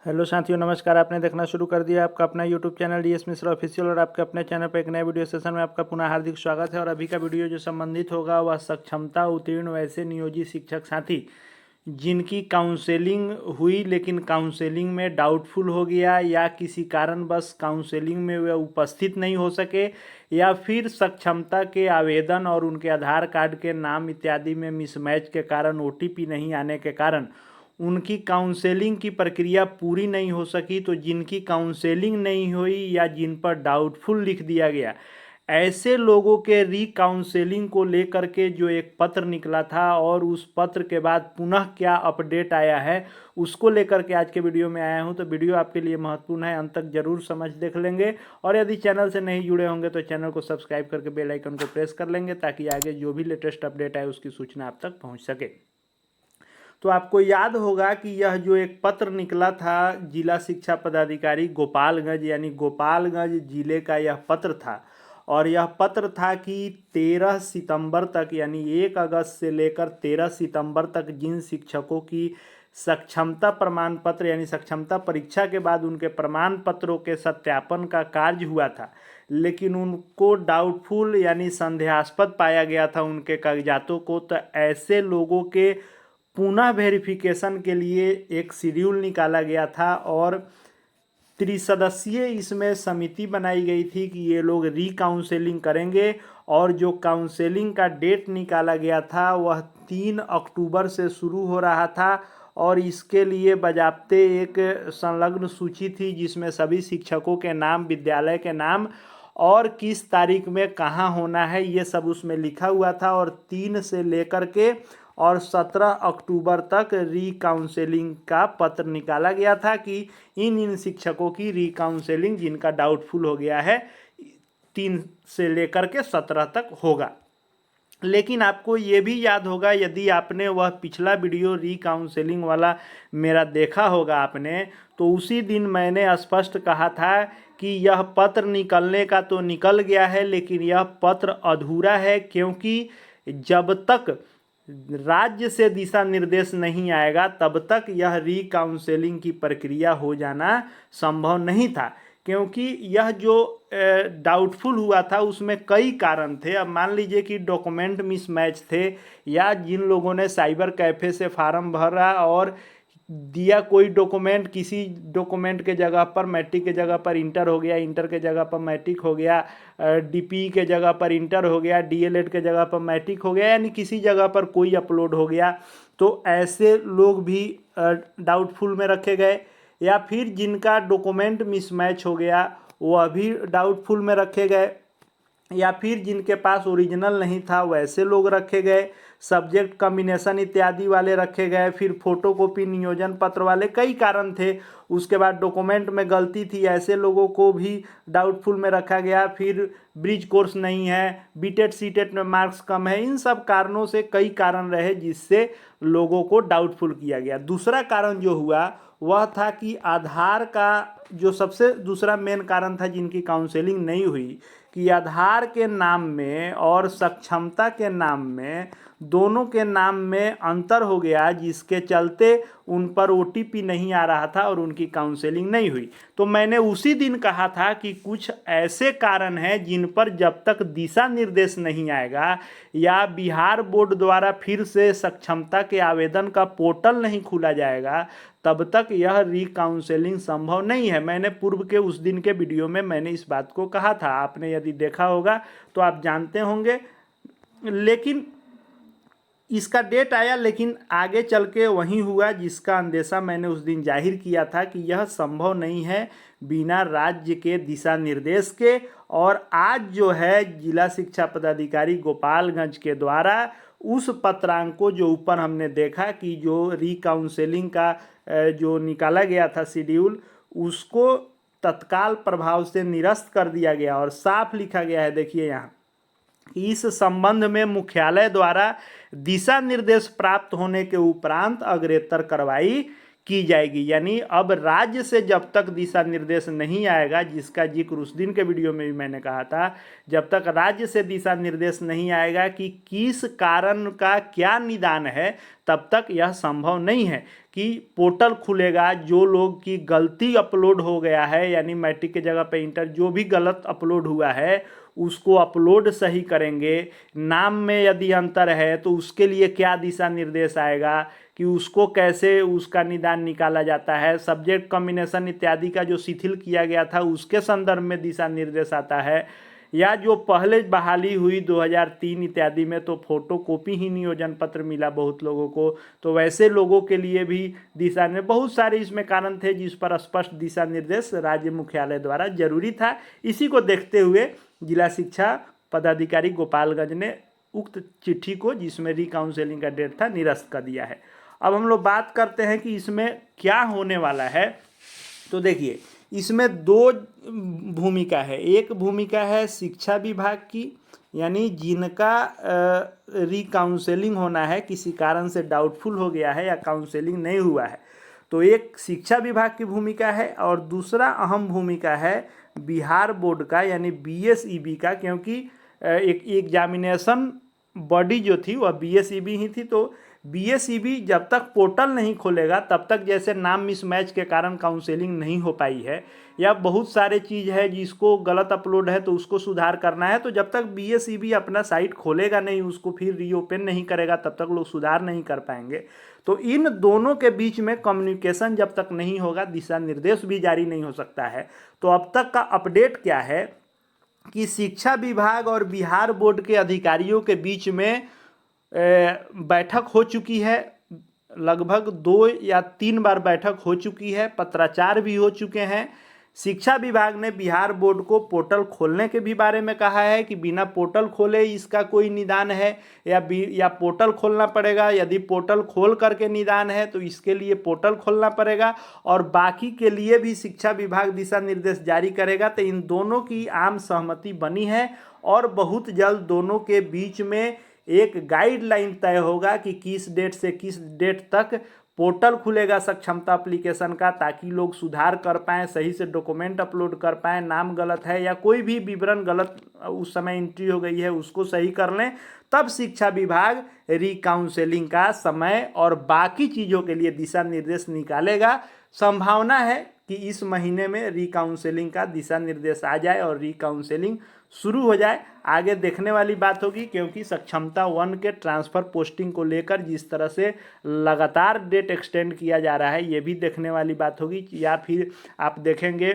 Hello साथियों, नमस्कार। आपने देखना शुरू कर दिया आपका अपना YouTube channel DS Mishra official और आपके अपने चैनल पर एक नए वीडियो सेशन में आपका पुनः हार्दिक स्वागत है। और अभी का वीडियो जो संबंधित होगा वह सक्षमता उत्तीर्ण वैसे नियोजित शिक्षक साथी जिनकी काउंसलिंग हुई लेकिन काउंसलिंग में डाउटफुल हो गया या किसी कारणवश काउंसलिंग में वे उपस्थित नहीं हो सके या फिर सक्षमता के आवेदन और उनके आधार कार्ड के नाम इत्यादि में मिसमैच के कारण ओटीपी नहीं आने के कारण उनकी काउंसलिंग की प्रक्रिया पूरी नहीं हो सकी। तो जिनकी काउंसलिंग नहीं हुई या जिन पर डाउटफुल लिख दिया गया, ऐसे लोगों के काउंसलिंग को लेकर के जो एक पत्र निकला था और उस पत्र के बाद पुनः क्या अपडेट आया है उसको लेकर के आज के वीडियो में आया हूं। तो वीडियो आपके लिए महत्वपूर्ण है, अंत तक जरूर समझ देख लेंगे। और यदि चैनल से नहीं जुड़े होंगे तो चैनल को सब्सक्राइब करके बेल आइकन को प्रेस कर लेंगे ताकि आगे जो भी लेटेस्ट अपडेट आए उसकी सूचना आप तक पहुँच सके। तो आपको याद होगा कि यह जो एक पत्र निकला था जिला शिक्षा पदाधिकारी गोपालगंज यानी गोपालगंज जिले का यह पत्र था। और यह पत्र था कि 13 सितंबर तक यानी 1 अगस्त से लेकर 13 सितंबर तक जिन शिक्षकों की सक्षमता प्रमाण पत्र यानी सक्षमता परीक्षा के बाद उनके प्रमाण पत्रों के सत्यापन का कार्य हुआ था लेकिन उनको डाउटफुल यानी संदेहास्पद पाया गया था उनके कागजातों को, तो ऐसे लोगों के पुनः वेरिफिकेशन के लिए एक शेड्यूल निकाला गया था और त्रिसदस्यीय इसमें समिति बनाई गई थी कि ये लोग काउंसलिंग करेंगे। और जो काउंसलिंग का डेट निकाला गया था वह 3 अक्टूबर से शुरू हो रहा था और इसके लिए बाकायदे एक संलग्न सूची थी जिसमें सभी शिक्षकों के नाम, विद्यालय के नाम और किस तारीख में कहाँ होना है ये सब उसमें लिखा हुआ था। और 3 से लेकर के और 17 अक्टूबर तक काउंसलिंग का पत्र निकाला गया था कि इन शिक्षकों की काउंसलिंग जिनका डाउटफुल हो गया है 3 से लेकर के 17 तक होगा। लेकिन आपको ये भी याद होगा, यदि आपने वह पिछला वीडियो काउंसलिंग वाला मेरा देखा होगा आपने, तो उसी दिन मैंने स्पष्ट कहा था कि यह पत्र निकलने का तो निकल गया है लेकिन यह पत्र अधूरा है, क्योंकि जब तक राज्य से दिशा निर्देश नहीं आएगा तब तक यह काउंसलिंग की प्रक्रिया हो जाना संभव नहीं था। क्योंकि यह जो डाउटफुल हुआ था उसमें कई कारण थे। अब मान लीजिए कि डॉक्यूमेंट मिसमैच थे या जिन लोगों ने साइबर कैफ़े से फार्म भरा और दिया कोई डॉक्यूमेंट, किसी डॉक्यूमेंट के जगह पर मैट्रिक के जगह पर इंटर हो गया, इंटर के जगह पर मैट्रिक हो गया, डीपी के जगह पर इंटर हो गया, डीएलएड के जगह पर मैट्रिक हो गया, यानी किसी जगह पर कोई अपलोड हो गया। तो ऐसे लोग भी डाउटफुल में रखे गए। या फिर जिनका डॉक्यूमेंट मिसमैच हो गया वह भी डाउटफुल में रखे गए। या फिर जिनके पास ओरिजिनल नहीं था वैसे लोग रखे गए। सब्जेक्ट कॉम्बिनेशन इत्यादि वाले रखे गए। फिर फोटोकॉपी नियोजन पत्र वाले, कई कारण थे। उसके बाद डॉक्यूमेंट में गलती थी, ऐसे लोगों को भी डाउटफुल में रखा गया। फिर ब्रिज कोर्स नहीं है, बीटेड सीटेड में मार्क्स कम है, इन सब कारणों से कई कारण रहे जिससे लोगों को डाउटफुल किया गया। दूसरा कारण जो हुआ वह था कि आधार का जो सबसे दूसरा मेन कारण था जिनकी काउंसलिंग नहीं हुई, कि आधार के नाम में और सक्षमता के नाम में दोनों के नाम में अंतर हो गया, जिसके चलते उन पर ओटीपी नहीं आ रहा था और उनकी काउंसलिंग नहीं हुई। तो मैंने उसी दिन कहा था कि कुछ ऐसे कारण हैं जिन पर जब तक दिशा निर्देश नहीं आएगा या बिहार बोर्ड द्वारा फिर से सक्षमता के आवेदन का पोर्टल नहीं खोला जाएगा तब तक यह काउंसलिंग संभव नहीं है। मैंने पूर्व के उस दिन के वीडियो में मैंने इस बात को कहा था, आपने यदि देखा होगा तो आप जानते होंगे। लेकिन इसका डेट आया, लेकिन आगे चल के वही हुआ जिसका अंदेशा मैंने उस दिन जाहिर किया था कि यह संभव नहीं है बिना राज्य के दिशा निर्देश के। और आज जो है जिला शिक्षा पदाधिकारी गोपालगंज के द्वारा उस पत्रांक को जो ऊपर हमने देखा कि जो काउंसलिंग का जो निकाला गया था शेड्यूल, उसको तत्काल प्रभाव से निरस्त कर दिया गया और साफ लिखा गया है, देखिए यहाँ, इस संबंध में मुख्यालय द्वारा दिशा निर्देश प्राप्त होने के उपरांत अग्रेतर कार्रवाई की जाएगी। यानी अब राज्य से जब तक दिशा निर्देश नहीं आएगा, जिसका जिक्र उस दिन के वीडियो में भी मैंने कहा था, जब तक राज्य से दिशा निर्देश नहीं आएगा कि किस कारण का क्या निदान है, तब तक यह संभव नहीं है कि पोर्टल खुलेगा। जो लोग की गलती अपलोड हो गया है, यानी मैट्रिक के जगह पे इंटर जो भी गलत अपलोड हुआ है उसको अपलोड सही करेंगे। नाम में यदि अंतर है तो उसके लिए क्या दिशा निर्देश आएगा कि उसको कैसे उसका निदान निकाला जाता है। सब्जेक्ट कॉम्बिनेशन इत्यादि का जो शिथिल किया गया था उसके संदर्भ में दिशा निर्देश आता है। या जो पहले बहाली हुई 2003 इत्यादि में तो फोटो कॉपी ही नियोजन पत्र मिला बहुत लोगों को, तो वैसे लोगों के लिए भी दिशा निर्देश, बहुत सारे इसमें कारण थे जिस पर स्पष्ट दिशा निर्देश राज्य मुख्यालय द्वारा जरूरी था। इसी को देखते हुए जिला शिक्षा पदाधिकारी गोपालगंज ने उक्त चिट्ठी को, जिसमें रिकाउंसलिंग का डेट था, निरस्त कर दिया है। अब हम लोग बात करते हैं कि इसमें क्या होने वाला है। तो देखिए, इसमें दो भूमिका है। एक भूमिका है शिक्षा विभाग की, यानी जिनका रिकाउंसलिंग होना है, किसी कारण से डाउटफुल हो गया है या काउंसलिंग नहीं हुआ है, तो एक शिक्षा विभाग की भूमिका है। और दूसरा अहम भूमिका है बिहार बोर्ड का, यानी बीएसईबी का, क्योंकि एक एग्जामिनेशन बॉडी जो थी वह बीएसईबी ही थी। तो बीएसईबी जब तक पोर्टल नहीं खोलेगा तब तक, जैसे नाम मिसमैच के कारण काउंसलिंग नहीं हो पाई है, या बहुत सारे चीज़ है जिसको गलत अपलोड है तो उसको सुधार करना है, तो जब तक बीएसईबी अपना साइट खोलेगा नहीं, उसको फिर रीओपन नहीं करेगा, तब तक लोग सुधार नहीं कर पाएंगे। तो इन दोनों के बीच में कम्युनिकेशन जब तक नहीं होगा, दिशा निर्देश भी जारी नहीं हो सकता है। तो अब तक का अपडेट क्या है कि शिक्षा विभाग और बिहार बोर्ड के अधिकारियों के बीच में बैठक हो चुकी है। लगभग 2 या 3 बार बैठक हो चुकी है, पत्राचार भी हो चुके हैं। शिक्षा विभाग ने बिहार बोर्ड को पोर्टल खोलने के भी बारे में कहा है कि बिना पोर्टल खोले इसका कोई निदान है या पोर्टल खोलना पड़ेगा। यदि पोर्टल खोल करके निदान है तो इसके लिए पोर्टल खोलना पड़ेगा, और बाकी के लिए भी शिक्षा विभाग दिशा निर्देश जारी करेगा। तो इन दोनों की आम सहमति बनी है और बहुत जल्द दोनों के बीच में एक गाइडलाइन तय होगा कि किस डेट से किस डेट तक पोर्टल खुलेगा सक्षमता एप्लीकेशन का, ताकि लोग सुधार कर पाएँ, सही से डॉक्यूमेंट अपलोड कर पाएँ। नाम गलत है या कोई भी विवरण गलत उस समय एंट्री हो गई है उसको सही कर लें। तब शिक्षा विभाग रिकाउंसलिंग का समय और बाकी चीज़ों के लिए दिशा निर्देश निकालेगा। संभावना है कि इस महीने में रिकाउंसलिंग का दिशा निर्देश आ जाए और रिकाउंसलिंग शुरू हो जाए। आगे देखने वाली बात होगी, क्योंकि सक्षमता 1 के ट्रांसफ़र पोस्टिंग को लेकर जिस तरह से लगातार डेट एक्सटेंड किया जा रहा है, ये भी देखने वाली बात होगी। या फिर आप देखेंगे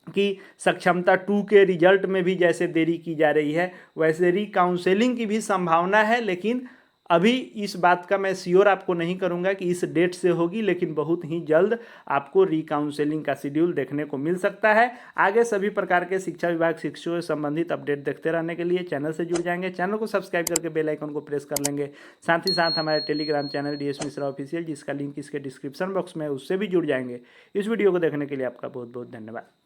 कि सक्षमता 2 के रिजल्ट में भी जैसे देरी की जा रही है, वैसे रिकाउंसलिंग की भी संभावना है। लेकिन अभी इस बात का मैं श्योर आपको नहीं करूंगा कि इस डेट से होगी, लेकिन बहुत ही जल्द आपको रिकाउंसलिंग का शेड्यूल देखने को मिल सकता है। आगे सभी प्रकार के शिक्षा विभाग शिक्षकों से संबंधित अपडेट देखते रहने के लिए चैनल से जुड़ जाएंगे। चैनल को सब्सक्राइब करके बेल आइकन को प्रेस कर लेंगे। साथ ही साथ हमारे Telegram channel DS Mishra official, जिसका लिंक इसके डिस्क्रिप्शन बॉक्स में है, उससे भी जुड़ जाएंगे। इस वीडियो को देखने के लिए आपका बहुत बहुत धन्यवाद।